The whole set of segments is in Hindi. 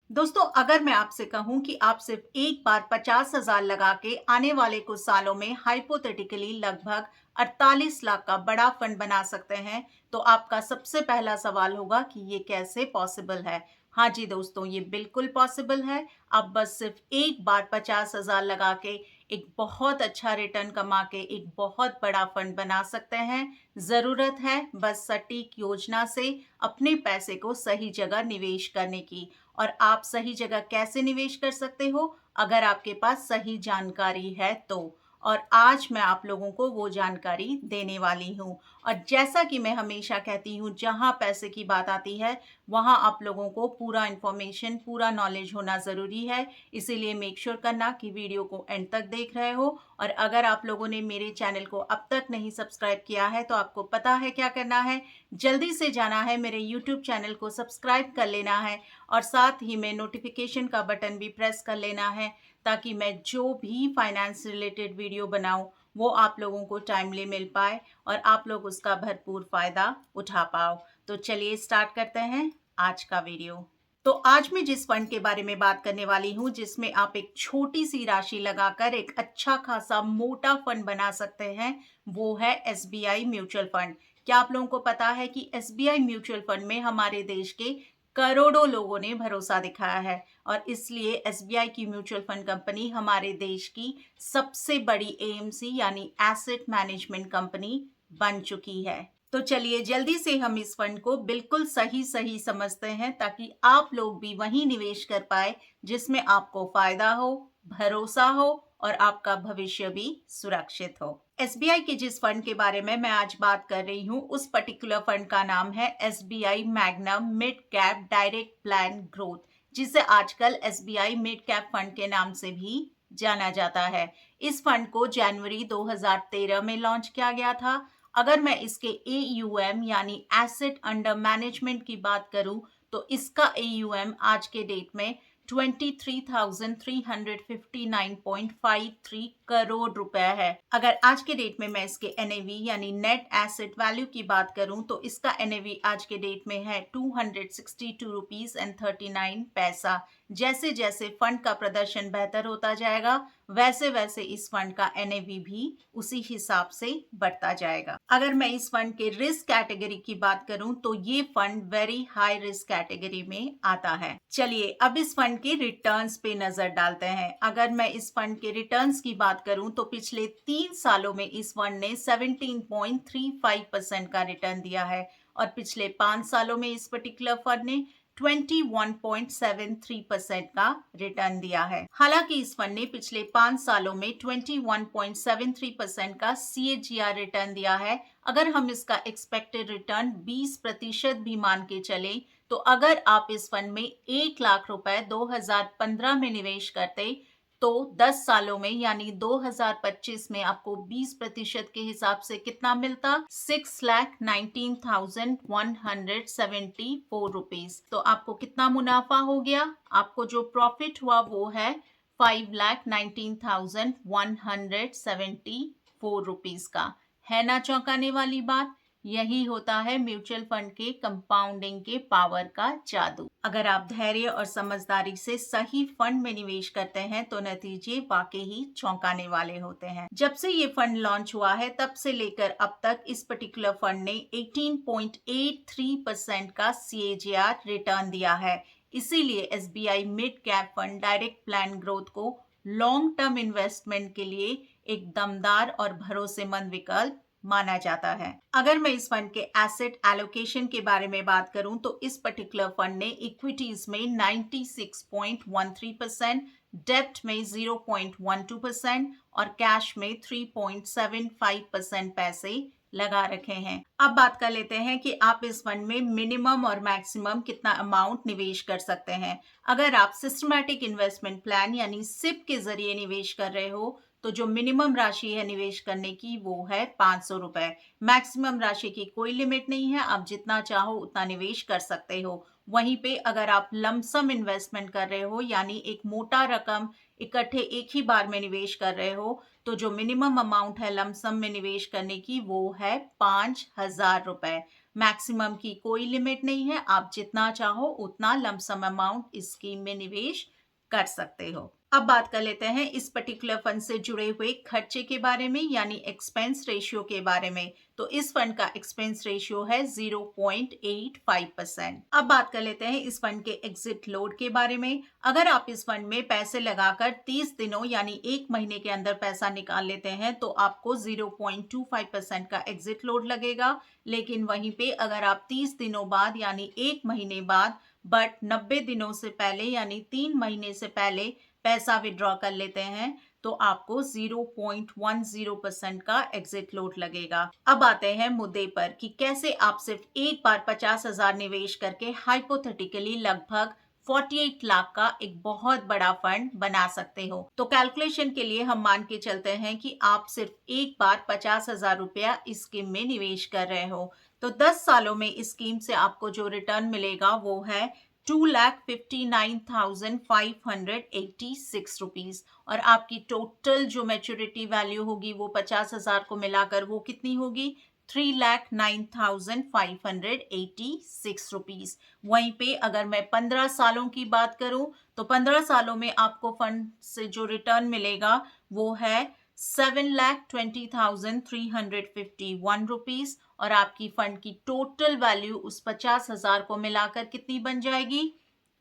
दोस्तों, अगर मैं आपसे कहूं कि आप सिर्फ एक बार 50,000 लगा के आने वाले कुछ सालों में हाइपोथेटिकली लगभग 48 लाख का बड़ा फंड बना सकते हैं, तो आपका सबसे पहला सवाल होगा कि ये कैसे पॉसिबल है। हाँ जी दोस्तों, ये बिल्कुल पॉसिबल है। आप बस सिर्फ एक बार 50,000 लगा के एक बहुत अच्छा रिटर्न कमा के एक बहुत बड़ा फंड बना सकते हैं। जरूरत है बस सटीक योजना से अपने पैसे को सही जगह निवेश करने की। और आप सही जगह कैसे निवेश कर सकते हो? अगर आपके पास सही जानकारी है तो। और आज मैं आप लोगों को वो जानकारी देने वाली हूँ। और जैसा कि मैं हमेशा कहती हूँ, जहाँ पैसे की बात आती है वहाँ आप लोगों को पूरा इंफॉर्मेशन, पूरा नॉलेज होना ज़रूरी है। इसीलिए मेक श्योर करना कि वीडियो को एंड तक देख रहे हो। और अगर आप लोगों ने मेरे चैनल को अब तक नहीं सब्सक्राइब किया है तो आपको पता है क्या करना है। जल्दी से जाना है, मेरे यूट्यूब चैनल को सब्सक्राइब कर लेना है और साथ ही में नोटिफिकेशन का बटन भी प्रेस कर लेना है, ताकि मैं जो भी फाइनेंस रिलेटेड वीडियो बनाऊं वो आप लोगों को टाइमली मिल पाए और आप लोग उसका भरपूर फायदा उठा पाओ। तो चलिए स्टार्ट करते हैं आज का वीडियो। तो आज मैं जिस फंड के बारे में बात करने वाली हूं, जिसमें आप एक छोटी सी राशि लगाकर एक अच्छा खासा मोटा फंड बना सकते हैं, वो है एसबीआई म्यूचुअल फंड। क्या आप लोगों को पता है कि एसबीआई म्यूचुअल फंड में हमारे देश के करोड़ों लोगों ने भरोसा दिखाया है और इसलिए एसबीआई की म्यूचुअल फंड कंपनी हमारे देश की सबसे बड़ी एएमसी यानी एसेट मैनेजमेंट कंपनी बन चुकी है। तो चलिए जल्दी से हम इस फंड को बिल्कुल सही सही समझते हैं, ताकि आप लोग भी वही निवेश कर पाए जिसमें आपको फायदा हो, भरोसा हो और आपका भविष्य भी सुरक्षित हो। एसबीआई के जिस फंड के बारे में मैं आज बात कर रही हूँ, उस पर्टिकुलर फंड का नाम है SBI magnum mid cap direct plan growth, जिसे आजकल एसबीआई मिड कैप फंड के नाम से भी जाना जाता है। इस फंड को जनवरी 2013 में लॉन्च किया गया था। अगर मैं इसके एयूएम यानी एसेट अंडर मैनेजमेंट की बात करूं, तो इसका एयूएम आज के डेट में 23,359.53 करोड़ रुपए है। अगर आज के डेट में मैं इसके एनएवी यानी नेट एसेट वैल्यू की बात करूं, तो इसका एनएवी आज के डेट में है 262 रुपीज एंड 39 पैसा। जैसे जैसे फंड का प्रदर्शन बेहतर होता जाएगा, वैसे वैसे इस फंड का एनएवी भी उसी हिसाब से बढ़ता जाएगा। अगर मैं इस फंड के रिस्क कैटेगरी की बात करूं, तो ये fund very high risk category में आता है। चलिए अब इस फंड के रिटर्न्स पे नजर डालते हैं। अगर मैं इस फंड के रिटर्न्स की बात करूं, तो पिछले 3 सालों में इस फंड ने 17.35% का रिटर्न दिया है और पिछले 5 सालों में इस पर्टिकुलर फंड ने 21.73% का रिटर्न दिया है। हालांकि इस फंड ने पिछले 5 सालों में 21.73% का सीएजीआर रिटर्न दिया है। अगर हम इसका एक्सपेक्टेड रिटर्न 20% भी मान के चले, तो अगर आप इस फंड में 1 लाख रुपए 2015 में निवेश करते, तो 10 सालों में यानी 2025 में आपको 20% के हिसाब से कितना मिलता? 6,19,174 रुपीज। तो आपको कितना मुनाफा हो गया? आपको जो प्रॉफिट हुआ वो है 5,19,174 का। है ना चौंकाने वाली बात? यही होता है म्यूचुअल फंड के कंपाउंडिंग के पावर का जादू। अगर आप धैर्य और समझदारी से सही फंड में निवेश करते हैं, तो नतीजे वाकई ही चौंकाने वाले होते हैं। जब से ये फंड लॉन्च हुआ है, तब से लेकर अब तक इस पर्टिकुलर फंड ने 18.83% का सीएजीआर रिटर्न दिया है। इसीलिए SBI mid cap fund direct plan growth को लॉन्ग टर्म इन्वेस्टमेंट के लिए एक दमदार और भरोसेमंद विकल्प माना जाता है। अगर मैं इस फंड के एसेट एलोकेशन के बारे में बात करूं, तो इस पर्टिकुलर फंड ने इक्विटीज में 96.13%, डेब्ट में 0.12% और कैश में 3.75% पैसे लगा रखे हैं। अब बात कर लेते हैं कि आप इस फंड में मिनिमम और मैक्सिमम कितना अमाउंट निवेश कर सकते हैं। अगर आप सिस्टमैटिक इन्वेस्टमेंट प्लान यानी सिप के जरिए निवेश कर रहे हो, तो जो मिनिमम राशि है निवेश करने की वो है 500 रुपए। मैक्सिमम राशि की कोई लिमिट नहीं है, आप जितना चाहो उतना निवेश कर सकते हो। वहीं पे अगर आप लमसम इन्वेस्टमेंट कर रहे हो यानी एक मोटा रकम इकट्ठे एक ही बार में निवेश कर रहे हो, तो जो मिनिमम अमाउंट है लमसम में निवेश करने की वो है 5,000 रुपए। मैक्सिमम की कोई लिमिट नहीं है, आप जितना चाहो उतना लमसम अमाउंट इस स्कीम में निवेश कर सकते हो। अब बात कर लेते हैं इस पर्टिकुलर फंड से जुड़े हुए खर्चे के बारे में, यानी एक्सपेंस रेशियो के बारे में। तो इस फंड का एक्सपेंस रेशियो है 0.85%। अब बात कर लेते हैं इस फंड के एग्जिट लोड के बारे में। अगर आप इस फंड में पैसे लगाकर 30 दिनों यानी 1 महीने के अंदर पैसा निकाल लेते हैं तो आपको 0.25% का एग्जिट लोड लगेगा। लेकिन वहीं पे अगर आप 30 दिनों बाद यानी 1 महीने बाद बट 90 दिनों से पहले यानी 3 महीने से पहले पैसा विड्रॉ कर लेते हैं तो आपको 0.10% का एग्जिट लोड लगेगा। अब आते हैं मुद्दे पर कि कैसे आप सिर्फ एक बार 50,000 निवेश करके हाइपोथेटिकली लगभग 48 लाख का एक बहुत बड़ा फंड बना सकते हो। तो कैलकुलेशन के लिए हम मान के चलते हैं कि आप सिर्फ एक बार 50,000 रुपया इस स्कीम में निवेश कर रहे हो, तो 10 सालों में इस स्कीम से आपको जो रिटर्न मिलेगा वो है 2,59,586 रुपीज। और आपकी टोटल जो मैच्योरिटी वैल्यू होगी वो 50,000 को मिलाकर वो कितनी होगी? 3,09,586 रुपीज। वहीं पे अगर मैं 15 सालों की बात करूं तो 15 सालों में आपको फंड से जो रिटर्न मिलेगा वो है 7,20,351 रुपीज। और आपकी फंड की टोटल वैल्यू उस 50,000 को मिलाकर कितनी बन जाएगी?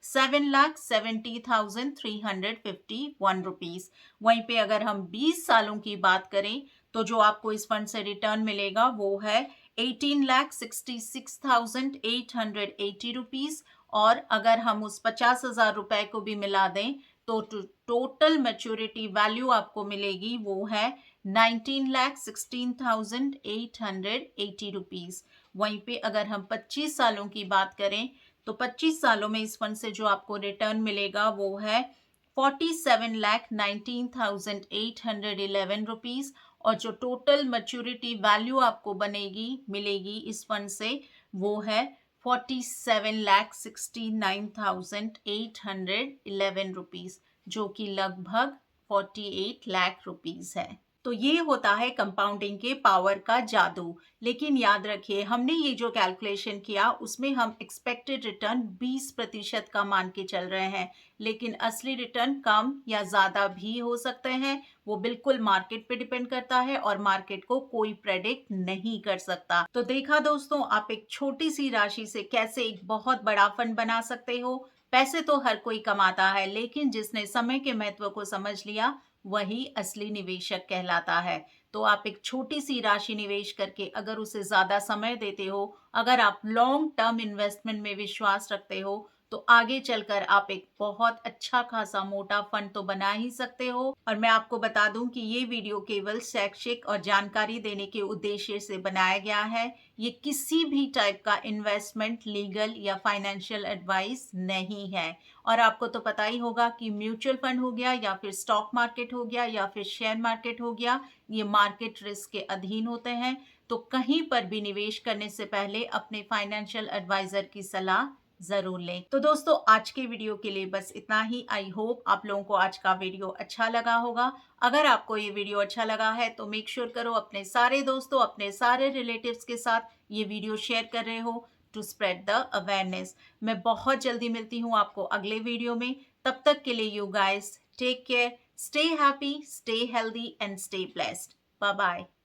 7,70,351 रुपीज। वहीं पे अगर हम 20 सालों की बात करें तो जो आपको इस फंड से रिटर्न मिलेगा वो है 18,66,880 रुपीज। और अगर हम उस 50,000 रुपए को भी मिला दें तो टोटल मैच्योरिटी वैल्यू आपको मिलेगी वो है 19,16,880 रुपीज। वहीं पे अगर हम 25 सालों की बात करें तो 25 सालों में इस फंड से जो आपको रिटर्न मिलेगा वो है 47,19,811 रुपीज। और जो टोटल मैच्योरिटी वैल्यू आपको मिलेगी इस फंड से वो है 47,69,811 रुपीज, जो कि लगभग 48 लाख रुपीज है। तो ये होता है कंपाउंडिंग के पावर का जादू। लेकिन याद रखिए, हमने ये जो कैलकुलेशन किया उसमें हम एक्सपेक्टेड रिटर्न 20% का मान के चल रहे हैं, लेकिन असली रिटर्न कम या ज्यादा भी हो सकते हैं। वो बिल्कुल मार्केट पे डिपेंड करता है और मार्केट को कोई प्रेडिक्ट नहीं कर सकता। तो देखा दोस्तों, आप एक छोटी सी राशि से कैसे एक बहुत बड़ा फंड बना सकते हो। पैसे तो हर कोई कमाता है, लेकिन जिसने समय के महत्व को समझ लिया वही असली निवेशक कहलाता है। तो आप एक छोटी सी राशि निवेश करके अगर उसे ज्यादा समय देते हो, अगर आप लॉन्ग टर्म इन्वेस्टमेंट में विश्वास रखते हो, तो आगे चलकर आप एक बहुत अच्छा खासा मोटा फंड तो बना ही सकते हो। और मैं आपको बता दूं कि ये वीडियो केवल शैक्षिक और जानकारी देने के उद्देश्य से बनाया गया है। ये किसी भी टाइप का इन्वेस्टमेंट, लीगल या फाइनेंशियल एडवाइस नहीं है। और आपको तो पता ही होगा कि म्यूचुअल फंड हो गया या फिर स्टॉक मार्केट हो गया या फिर शेयर मार्केट हो गया, ये मार्केट रिस्क के अधीन होते हैं। तो कहीं पर भी निवेश करने से पहले अपने फाइनेंशियल एडवाइजर की सलाह जरूर लें। तो दोस्तों, आज के वीडियो के लिए बस इतना ही। आई होप आप लोगों को आज का वीडियो अच्छा लगा होगा। अगर आपको ये वीडियो अच्छा लगा है तो मेक श्योर करो अपने सारे दोस्तों, अपने सारे रिलेटिव्स के साथ ये वीडियो शेयर कर रहे हो टू स्प्रेड द अवेयरनेस। मैं बहुत जल्दी मिलती हूँ आपको अगले वीडियो में। तब तक के लिए you guys take care, stay happy, stay healthy and stay blessed. Bye bye.